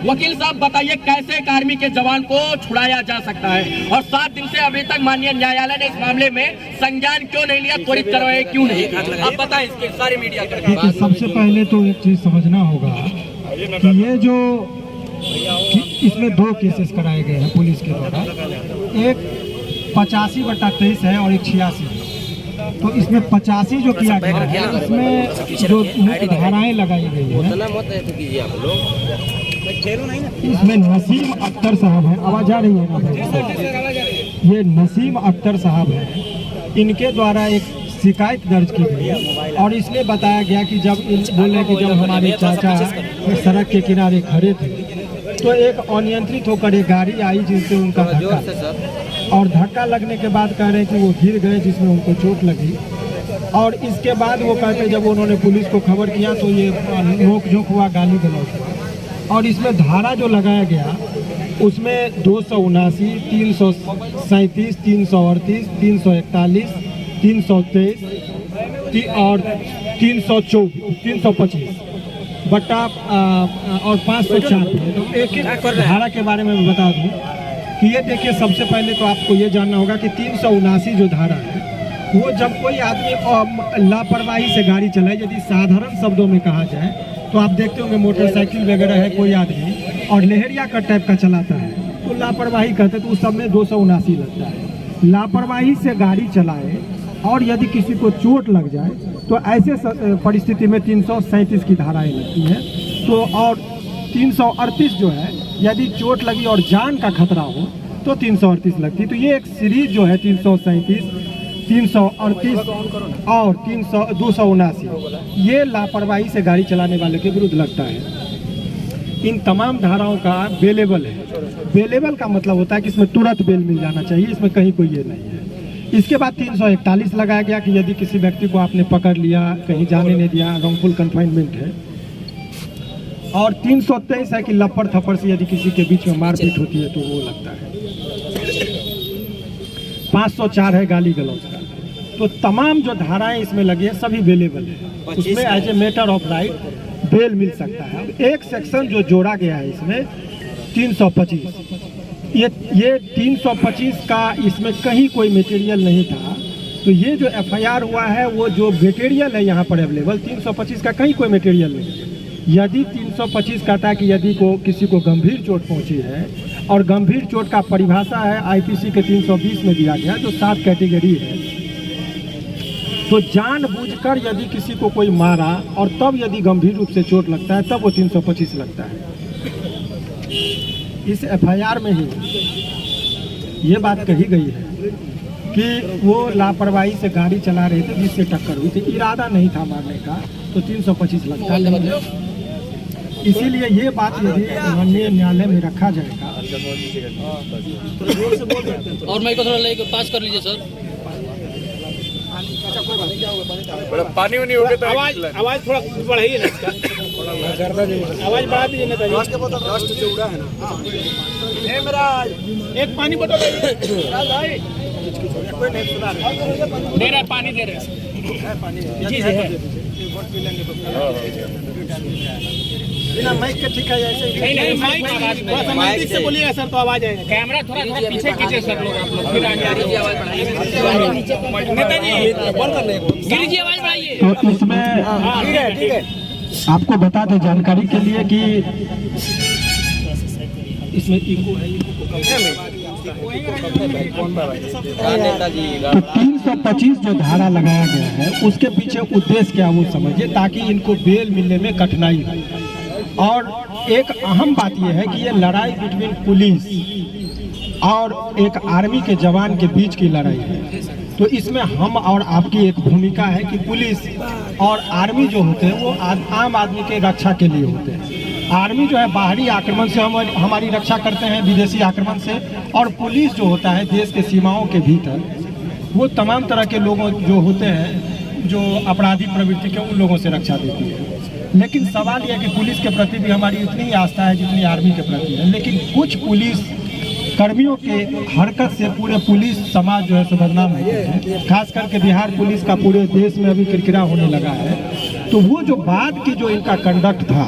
वकील साहब बताइए कैसे एक आर्मी के जवान को छुड़ाया जा सकता है, और 7 दिन से अभी तक माननीय न्यायालय ने इस मामले में संज्ञान क्यों नहीं लिया, त्वरित कार्रवाई क्यों नहीं? आप बताएं इसके सारे मीडिया देखिए, सबसे पहले तो एक चीज समझना होगा कि ये जो इसमें 2 केसेस कराए गए हैं पुलिस के द्वारा, एक 85/23 है और एक 86 है। तो इसमें 85 जो किया गया है, इसमें जो धाराएं लगाई गई है, इसमें नसीम अख्तर साहब हैं, आवाज आ रही है ना? ये नसीम अख्तर साहब हैं, इनके द्वारा एक शिकायत दर्ज की गई और इसमें बताया गया कि जब बोले कि जब हमारे चाचा सड़क के किनारे खड़े थे तो एक अनियंत्रित होकर एक गाड़ी आई जिससे उनका धक्का, और धक्का लगने के बाद कह रहे हैं कि वो गिर गए जिसमें उनको चोट लगी। और इसके बाद वो कहते जब उन्होंने पुलिस को खबर किया तो ये नोक-झोंक हुआ, गाली गलौज। और इसमें धारा जो लगाया गया उसमें 279, 337, 338, 341, 323 और 325 बट्टा और 504। तो एक धारा के बारे में बता दूं कि ये देखिए, सबसे पहले तो आपको ये जानना होगा कि 379 जो धारा है वो जब कोई आदमी लापरवाही से गाड़ी चलाए, यदि साधारण शब्दों में कहा जाए तो आप देखते होंगे मोटरसाइकिल वगैरह है कोई आदमी और लहरिया का टाइप का चलाता है तो लापरवाही करते, तो उस सब में 279 लगता है। लापरवाही से गाड़ी चलाए और यदि किसी को चोट लग जाए तो ऐसे परिस्थिति में 337 की धाराएं लगती है। तो और 338 जो है, यदि चोट लगी और जान का खतरा हो तो 338 लगती है। तो ये एक सीरीज जो है 337, 338 और 279 ये लापरवाही से गाड़ी चलाने वाले के विरुद्ध लगता है। इन तमाम धाराओं का बेलेबल है। बेलेबल का मतलब होता है कि इसमें तुरंत बेल मिल जाना चाहिए, इसमें कहीं कोई ये नहीं है। इसके बाद 341 लगाया गया कि यदि किसी व्यक्ति को आपने पकड़ लिया, कहीं जाने नहीं दिया, रॉन्गफुल कन्फाइनमेंट है। और 323 है कि लपड़ थप्पड़ से यदि किसी के बीच में मारपीट होती है तो वो लगता है। 504 है गाली गलौज का। तो तमाम जो धाराएं इसमें लगी है सभी बेलेबल है, उसमें as a matter of right bail मिल सकता है। एक सेक्शन जो जोड़ा गया है इसमें 325, ये 325 का इसमें कहीं कोई मटेरियल नहीं था। तो ये जो एफआईआर हुआ है वो जो मटेरियल है यहाँ पर अवेलेबल 325 का कहीं कोई मटेरियल नहीं है। यदि 325 कहता है कि यदि किसी को गंभीर चोट पहुँची है, और गंभीर चोट का परिभाषा है आईपीसी के 320 में दिया गया जो 7 कैटेगरी है। तो जानबूझकर यदि किसी को कोई मारा और तब यदि गंभीर रूप से चोट लगता है तब वो 325 लगता है। इस एफआईआर में ही ये बात कही गई है कि वो लापरवाही से गाड़ी चला रहे थे जिससे टक्कर हुई थी, इरादा नहीं था मारने का, तो 325 लगता है। इसीलिए ये बात यदि माननीय न्यायालय में रखा जाएगा। और मैं को थोड़ा लेके पास कर लीजिए सर। पानी वानी हो गया तो आवाज थोड़ा बढ़ाइए ना, इसका आवाज बढ़ा दीजिए ना। मेरा एक पानी बोतल दे रहा, पानी दे रहे पानी जी है। बिना माइक के ठीक है ऐसे नहीं, माइक थोड़ा सा माइक से बोलिएगा सर तो आवाज आएगा। कैमरा थोड़ा पीछे कीजिए सर, लोग आप लोग फिर आगे आवाज बढ़ाइए। नेताजी बंद कर ले, गिरी जी आवाज बढ़ाइए। तो इसमें ठीक है आपको बता दें जानकारी के लिए कि इसमें इको है, तो 325 जो धारा लगाया गया है उसके पीछे उद्देश्य क्या वो समझिए, ताकि इनको बेल मिलने में कठिनाई हो। और एक अहम बात यह है कि ये लड़ाई बिटवीन पुलिस और एक आर्मी के जवान के बीच की लड़ाई है। तो इसमें हम और आपकी एक भूमिका है कि पुलिस और आर्मी जो होते हैं वो आम आदमी के रक्षा के लिए होते हैं। आर्मी जो है बाहरी आक्रमण से हमारी रक्षा करते हैं, विदेशी आक्रमण से, और पुलिस जो होता है देश के सीमाओं के भीतर वो तमाम तरह के लोगों जो होते हैं जो अपराधी प्रवृत्ति के उन लोगों से रक्षा देती है। लेकिन सवाल यह है कि पुलिस के प्रति भी हमारी उतनी ही आस्था है जितनी आर्मी के प्रति है। लेकिन कुछ पुलिस कर्मियों के हरकत से पूरे पुलिस समाज जो है सो बदनाम होते हैं। खास करके बिहार पुलिस का पूरे देश में अभी किरकिरा होने लगा है। तो वो जो बाद की जो इनका कंडक्ट था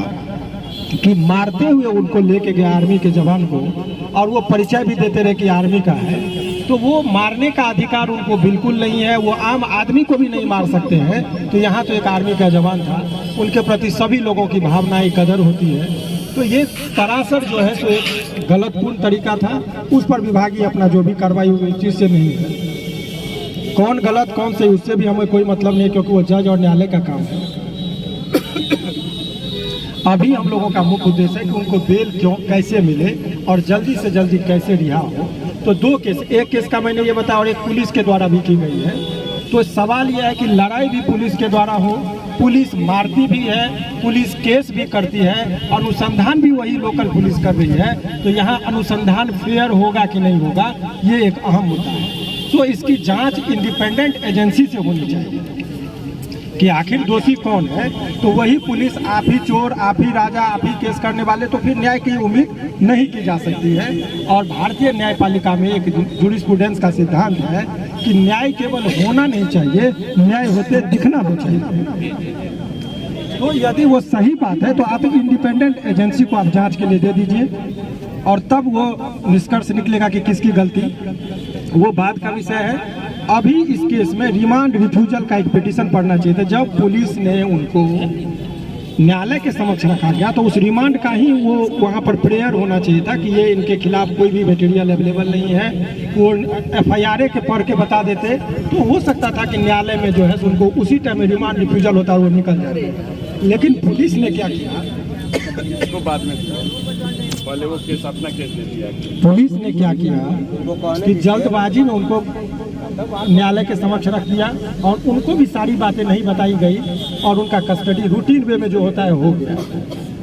कि मारते हुए उनको लेके गया आर्मी के जवान को, और वो परिचय भी देते रहे कि आर्मी का है, तो वो मारने का अधिकार उनको बिल्कुल नहीं है। वो आम आदमी को भी नहीं मार सकते हैं। तो यहाँ तो एक आर्मी का जवान था, उनके प्रति सभी लोगों की भावनाएं कदर होती है। तो ये सरासर जो है सो एक गलतपूर्ण तरीका था। उस पर विभागीय अपना जो भी कार्रवाई हुई इस चीज़ से नहीं है। कौन गलत कौन सही उससे भी हमें कोई मतलब नहीं है, क्योंकि वो जज और न्यायालय का काम है। अभी हम लोगों का मुख्य उद्देश्य है कि उनको बेल क्यों कैसे मिले और जल्दी से जल्दी कैसे रिहा हो। तो दो केस, एक केस का मैंने ये बताया और एक पुलिस के द्वारा भी की गई है। तो सवाल यह है कि लड़ाई भी पुलिस के द्वारा हो, पुलिस मारती भी है, पुलिस केस भी करती है, अनुसंधान भी वही लोकल पुलिस कर रही है। तो यहाँ अनुसंधान फेयर होगा कि नहीं होगा, ये एक अहम मुद्दा है। तो इसकी जांच इंडिपेंडेंट एजेंसी से होनी चाहिए कि आखिर दोषी कौन है। तो वही पुलिस आप ही चोर, आप ही राजा, आप ही केस करने वाले, तो फिर न्याय की उम्मीद नहीं की जा सकती है। और भारतीय न्यायपालिका में एक जूरिस्प्रूडेंस का सिद्धांत है कि न्याय केवल होना नहीं चाहिए, न्याय होते दिखना भी चाहिए। तो यदि वो सही बात है तो आप इंडिपेंडेंट एजेंसी को आप जांच के लिए दे दीजिए, और तब वो निष्कर्ष निकलेगा कि किसकी गलती, वो बात का विषय है। अभी इस केस में रिमांड रिफ्यूजल का एक पिटीशन पढ़ना चाहिए था। जब पुलिस ने उनको न्यायालय के समक्ष रखा गया तो उस रिमांड का ही वो वहाँ पर प्रेयर होना चाहिए था कि ये इनके खिलाफ कोई भी मटेरियल अवेलेबल नहीं है। वो FIR के पढ़ के बता देते तो हो सकता था कि न्यायालय में जो है उनको उसी टाइम में रिमांड रिफ्यूजल होता है, वो निकल जाए। लेकिन पुलिस ने क्या किया, उसको बाद में पहले वो केस अपना केस दे दिया। पुलिस ने क्या किया कि जल्दबाजी में उनको न्यायालय के समक्ष रख दिया और उनको भी सारी बातें नहीं बताई गई और उनका कस्टडी रूटीन वे में जो होता है हो गया।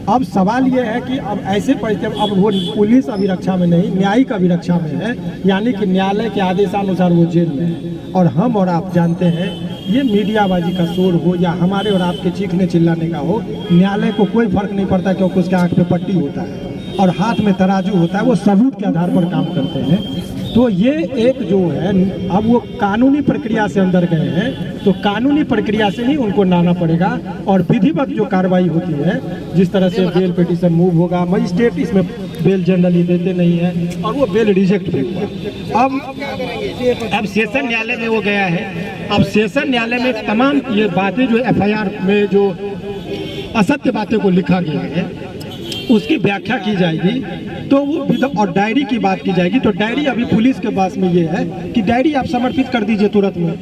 अब सवाल ये है कि अब ऐसे परिस्थिति, अब वो पुलिस अभिरक्षा में नहीं, न्यायिक अभिरक्षा में है, यानी कि न्यायालय के आदेशानुसार वो जेल में है। और हम और आप जानते हैं ये मीडियाबाजी का शोर हो या हमारे और आपके चीखने चिल्लाने का हो, न्यायालय को कोई फर्क नहीं पड़ता, क्योंकि उसके आंख पे पट्टी होता है और हाथ में तराजू होता है, वो सबूत के आधार पर काम करते हैं। तो ये एक जो है, अब वो कानूनी प्रक्रिया से अंदर गए हैं तो कानूनी प्रक्रिया से ही उनको लाना पड़ेगा और विधिवत जो कार्रवाई होती है, जिस तरह से बेल पिटीशन मूव होगा, मजिस्ट्रेट इसमें बेल जनरली देते नहीं है और वो बेल रिजेक्ट भी होगा। अब सेशन न्यायालय में वो गया है। अब सेशन न्यायालय में तमाम ये बातें जो FIR में जो असत्य बातें को लिखा गया है उसकी व्याख्या की जाएगी, तो वो और डायरी की बात की जाएगी। तो डायरी अभी पुलिस के पास में ये है कि डायरी आप समर्पित कर दीजिए तुरंत में,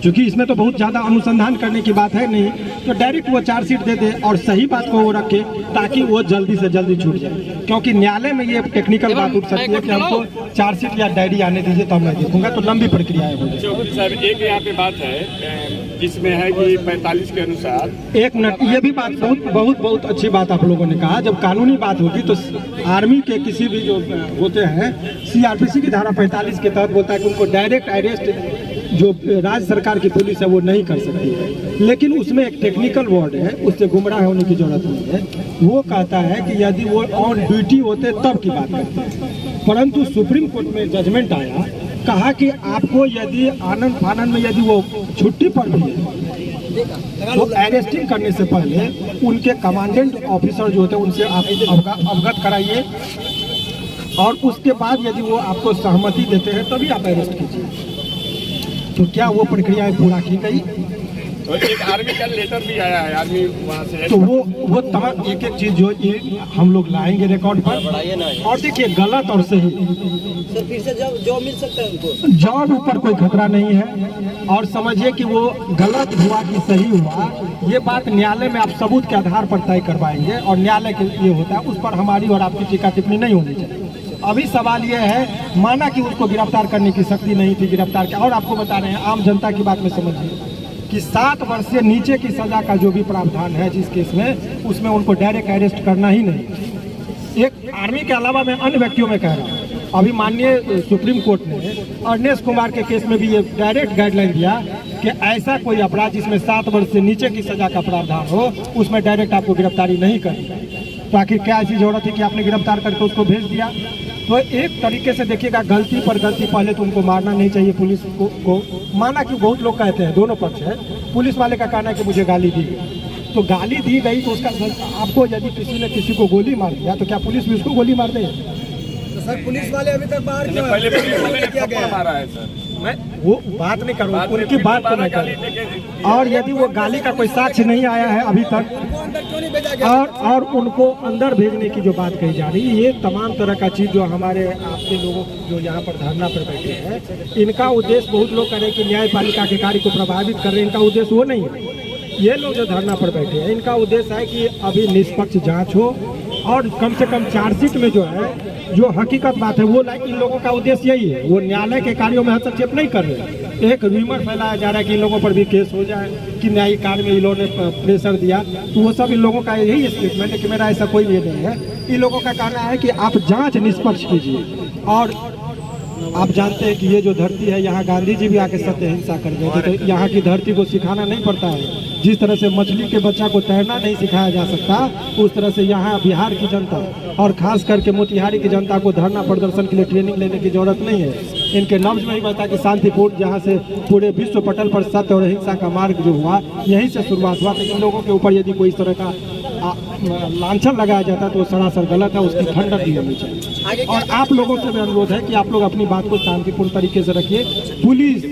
क्योंकि इसमें तो बहुत ज़्यादा अनुसंधान करने की बात है नहीं। तो डायरेक्ट वो चार्जशीट दे दे और सही बात को वो रखे ताकि वो जल्दी से जल्दी छूट जाए। क्योंकि न्यायालय में ये टेक्निकल बात उठ सकती है कि हमको चार्जशीट या डायरी आने दीजिए तब मैं देखूंगा, तो लंबी प्रक्रिया है। सर एक यहाँ पे बात है जिसमें है कि 45 के अनुसार, एक मिनट, ये भी बात बहुत अच्छी बात आप लोगों ने कहा। जब कानूनी बात होगी तो आर्मी के किसी भी जो होते हैं CRPC की धारा 45 के तहत बोलता है कि उनको डायरेक्ट अरेस्ट जो राज्य सरकार की पुलिस है वो नहीं कर सकती है। लेकिन उसमें एक टेक्निकल वर्ड है, उससे गुमराह होने की जरूरत नहीं है। वो कहता है कि यदि वो ऑन ड्यूटी होते तब की बात करते हैं। परंतु सुप्रीम कोर्ट में जजमेंट आया, कहा कि आपको यदि आनंद फानंद में यदि वो छुट्टी पर भी है तो अरेस्टिंग करने से पहले उनके कमांडेंट ऑफिसर जो होते हैं उनसे आप अवगत कराइए और उसके बाद यदि वो आपको सहमति देते हैं तभी आप अरेस्ट कीजिए। तो क्या वो प्रक्रिया पूरा की गई? तो एक आर्मी का लेटर भी आया है, आर्मी वहाँ से, तो वो तमाम एक चीज जो ये हम लोग लाएंगे रिकॉर्ड पर। और देखिए गलत और सही, सर फिर से जॉब मिल सकता है उनको, जॉब ऊपर कोई खतरा नहीं है। और समझिए कि वो गलत हुआ कि सही हुआ, ये बात न्यायालय में आप सबूत के आधार पर तय करवाएंगे और न्यायालय के ये होता है, उस पर हमारी और आपकी टीका टिप्पणी नहीं होनी चाहिए। अभी सवाल ये है, माना कि उसको गिरफ्तार करने की शक्ति नहीं थी, गिरफ्तार किया। और आपको बता रहे हैं आम जनता की बात में समझिए कि 7 वर्ष से नीचे की सजा का जो भी प्रावधान है जिस केस में, उसमें उनको डायरेक्ट अरेस्ट करना ही नहीं। एक आर्मी के अलावा मैं अन्य व्यक्तियों में कह रहा हूँ, अभी माननीय सुप्रीम कोर्ट ने अरनेश कुमार के केस में भी ये डायरेक्ट गाइडलाइन दिया कि ऐसा कोई अपराध जिसमें 7 वर्ष से नीचे की सजा का प्रावधान हो, उसमें डायरेक्ट आपको गिरफ्तारी नहीं करनी। तो आखिर क्या ऐसी जरूरत है कि आपने गिरफ्तार करके उसको भेज दिया? तो एक तरीके से देखिएगा, गलती पर गलती, पहले तो उनको मारना नहीं चाहिए पुलिस को। माना कि बहुत लोग कहते हैं, दोनों पक्ष है, पुलिस वाले का कहना है कि मुझे गाली दी, तो गाली दी गई तो उसका आपको यदि किसी ने किसी को गोली मार दिया तो क्या पुलिस भी उसको गोली मार दे? सर पुलिस वाले अभी तक बाहर क्यों पहले हैं? पुलिस वाले ने क्या गया? थप्पड़ मारा है सर। मैं वो बात नहीं कर रहा हूँ, उनकी बात को मैं कर रहा हूँ। और यदि वो गाली का कोई साक्ष्य नहीं आया है अभी तक, उनको अंदर क्यों नहीं भेजा गया? और उनको अंदर भेजने की जो बात कही जा रही है, ये तमाम तरह का चीज़ जो हमारे आपके लोगों जो यहाँ पर धरना पर बैठे हैं, इनका उद्देश्य, बहुत लोग कह रहे हैं कि न्यायपालिका के कार्य को प्रभावित कर रहे हैं, इनका उद्देश्य वो नहीं है। ये लोग जो धरना पर बैठे हैं, इनका उद्देश्य है कि अभी निष्पक्ष जांच हो और कम से कम चार्जशीट में जो है जो हकीकत बात है वो इन लोगों का उद्देश्य यही है। वो न्यायालय के कार्यों में हस्तक्षेप नहीं कर रहे। एक रूमर फैलाया जा रहा है कि इन लोगों पर भी केस हो जाए, कि न्यायिक कार्य में इन लोगों ने प्रेशर दिया, तो वो सब इन लोगों का यही स्टेटमेंट है कि मेरा ऐसा कोई ये नहीं है। इन लोगों का कहना है कि आप जांच निष्पक्ष कीजिए। और आप जानते हैं कि ये जो धरती है, यहाँ गांधी जी भी आके सत्य अहिंसा कर गए थे, तो यहाँ की धरती को सिखाना नहीं पड़ता है। जिस तरह से मछली के बच्चा को तैरना नहीं सिखाया जा सकता, उस तरह से यहाँ बिहार की जनता और खास करके मोतिहारी की जनता को धरना प्रदर्शन के लिए ट्रेनिंग लेने की जरूरत नहीं है। इनके नब्ज में ही बता कि शांतिपूर्ण, जहाँ से पूरे विश्व पटल पर सत्य और अहिंसा का मार्ग जो हुआ, यहीं से शुरुआत हुआ। लेकिन लोगों के ऊपर यदि कोई इस तरह का लांछन लगाया जाता है तो सरासर गलत है, उसकी खंडन भी होनी चाहिए। और आप लोगों से भी अनुरोध है कि आप लोग अपनी बात को शांतिपूर्ण तरीके से रखिए। पुलिस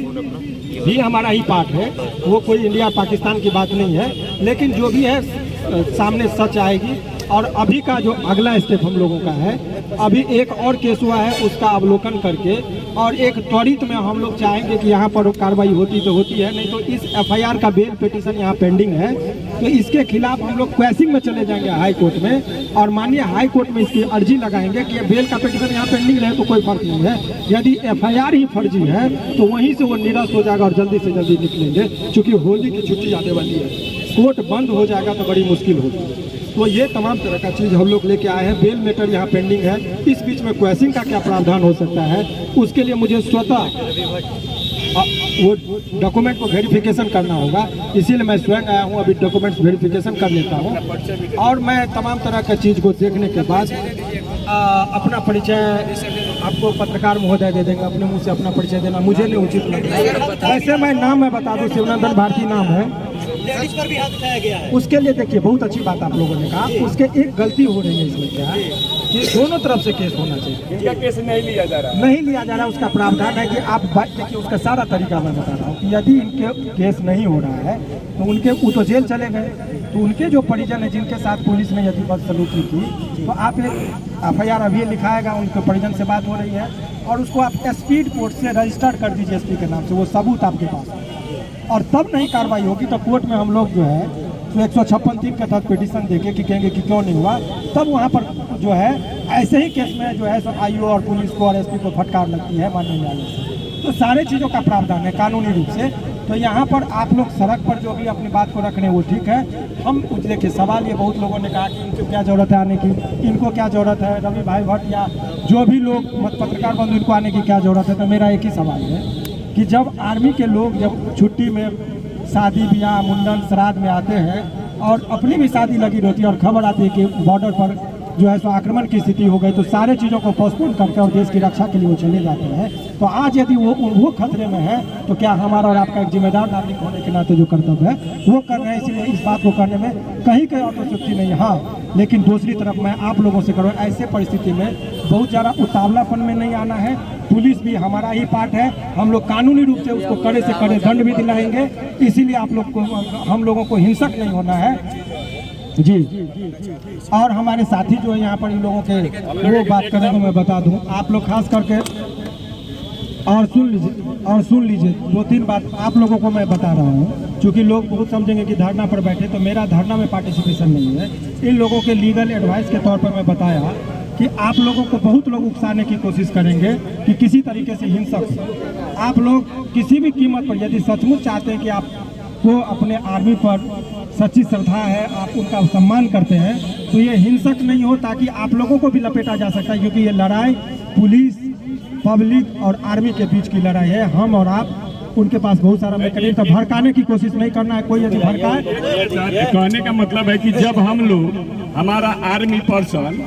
भी हमारा ही पार्ट है, वो कोई इंडिया पाकिस्तान की बात नहीं है, लेकिन जो भी है सामने सच आएगी। और अभी का जो अगला स्टेप हम लोगों का है, अभी एक और केस हुआ है, उसका अवलोकन करके और एक त्वरित में हम लोग चाहेंगे कि यहाँ पर कार्रवाई होती तो होती है, नहीं तो इस एफआईआर का बेल पिटीशन यहाँ पेंडिंग है, तो इसके खिलाफ हम लोग क्वेसिंग में चले जाएंगे हाई कोर्ट में, और माननीय हाई कोर्ट में इसकी अर्जी लगाएंगे कि बेल का पिटीशन यहाँ पेंडिंग रहे तो कोई फर्क नहीं है। यदि एफआईआर ही फर्जी है तो वहीं से वो निरस्त हो जाएगा और जल्दी से जल्दी निकलेंगे, क्योंकि होली की छुट्टी आने वाली है, कोर्ट बंद हो जाएगा तो बड़ी मुश्किल होगी। तो ये तमाम तरह का चीज़ हम लोग लेके आए हैं। बेल मैटर यहाँ पेंडिंग है, इस बीच में क्वेसिंग का क्या प्रावधान हो सकता है, उसके लिए मुझे स्वतः वो डॉक्यूमेंट को वेरिफिकेशन करना होगा, इसीलिए मैं स्वयं आया हूँ। अभी डॉक्यूमेंट्स वेरिफिकेशन कर लेता हूँ और मैं तमाम तरह का चीज़ को देखने के बाद अपना परिचय आपको पत्रकार महोदय दे देंगे। अपने मुँह से अपना परिचय देना मुझे नहीं उचित लगता। ऐसे मैं नाम मैं बता दूँ, शिवनंदन भारती नाम है। लेडीज पर भी हाथ उठाया गया है। उसके लिए देखिए, बहुत अच्छी बात आप लोगों ने कहा। उसके एक गलती हो रही है इसमें, क्या कि दोनों तरफ से केस होना चाहिए। इनका केस नहीं लिया जा रहा, नहीं लिया जा रहा, उसका प्रावधान है कि आप देखिए, उसका सारा तरीका मैं बता रहा हूँ कि यदि इनके केस नहीं हो रहा है तो उनके वो तो जेल चले गए, तो उनके जो परिजन है जिनके साथ पुलिस ने यदि बदसलूकी की, तो आप एफआईआर अभी लिखाएगा, उनके परिजन से बात हो रही है और उसको आप स्पीड कोर्ट से रजिस्टर्ड कर दीजिए एसपी के नाम से, वो सबूत आपके पास है। और तब नहीं कार्रवाई होगी तो कोर्ट में हम लोग जो है तो 156(3) के तहत पिटीशन देके कि कहेंगे कि क्यों नहीं हुआ, तब वहाँ पर जो है ऐसे ही केस में जो है सब आईओ और पुलिस को और एसपी को फटकार लगती है माननीय न्यायालय से। तो सारे चीज़ों का प्रावधान है कानूनी रूप से। तो यहाँ पर आप लोग सड़क पर जो भी अपनी बात को रख रहे हैं वो ठीक है। हम देखिए, सवाल ये बहुत लोगों ने कहा कि इनको क्या ज़रूरत है आने की, इनको क्या ज़रूरत है, रवि भाई भट्ट या जो भी लोग पत्रकार बंधु, इनको आने की क्या ज़रूरत है। तो मेरा एक ही सवाल है कि जब आर्मी के लोग जब छुट्टी में, शादी ब्याह, मुंडन, श्राद्ध में आते हैं और अपनी भी शादी लगी रहती है और खबर आती है कि बॉर्डर पर जो है सो आक्रमण की स्थिति हो गई, तो सारे चीज़ों को पोस्टपोन करके और देश की रक्षा के लिए वो चले जाते हैं। तो आज यदि वो खतरे में है तो क्या हमारा और आपका एक जिम्मेदार नागरिक होने के नाते जो कर्तव्य है वो कर रहे हैं। इसलिए इस बात को करने में कहीं ऑटोशक्ति नहीं है। हाँ, लेकिन दूसरी तरफ मैं आप लोगों से करूँ, ऐसे परिस्थिति में बहुत ज़्यादा उतावलापन में नहीं आना है। पुलिस भी हमारा ही पार्ट है, हम लोग कानूनी रूप से उसको कड़े से कड़े दंड भी दिलाएंगे। इसीलिए आप लोग को, हम लोगों को हिंसक नहीं होना है जी। और हमारे साथी जो है यहाँ पर इन लोगों के वो बात करें तो मैं बता दूं, आप लोग खास करके और सुन लीजिए 2-3 बात आप लोगों को मैं बता रहा हूँ, क्योंकि लोग बहुत समझेंगे कि धरना पर बैठे, तो मेरा धरना में पार्टिसिपेशन नहीं है। इन लोगों के लीगल एडवाइस के तौर पर मैं बताया कि आप लोगों को बहुत लोग उकसाने की कोशिश करेंगे कि किसी तरीके से हिंसक आप लोग किसी भी कीमत पर, यदि सचमुच चाहते हैं कि आपको अपने आर्मी पर सच्ची श्रद्धा है, आप उनका सम्मान करते हैं, तो ये हिंसक नहीं हो, ताकि आप लोगों को भी लपेटा जा सकता है। क्योंकि ये लड़ाई पुलिस, पब्लिक और आर्मी के बीच की लड़ाई है। हम और आप, उनके पास बहुत सारा मैकेनिज्म, तो भड़काने की कोशिश नहीं करना है। कोई यदि भड़काए, कहने का मतलब है कि जब हम लोग, हमारा आर्मी पर्सन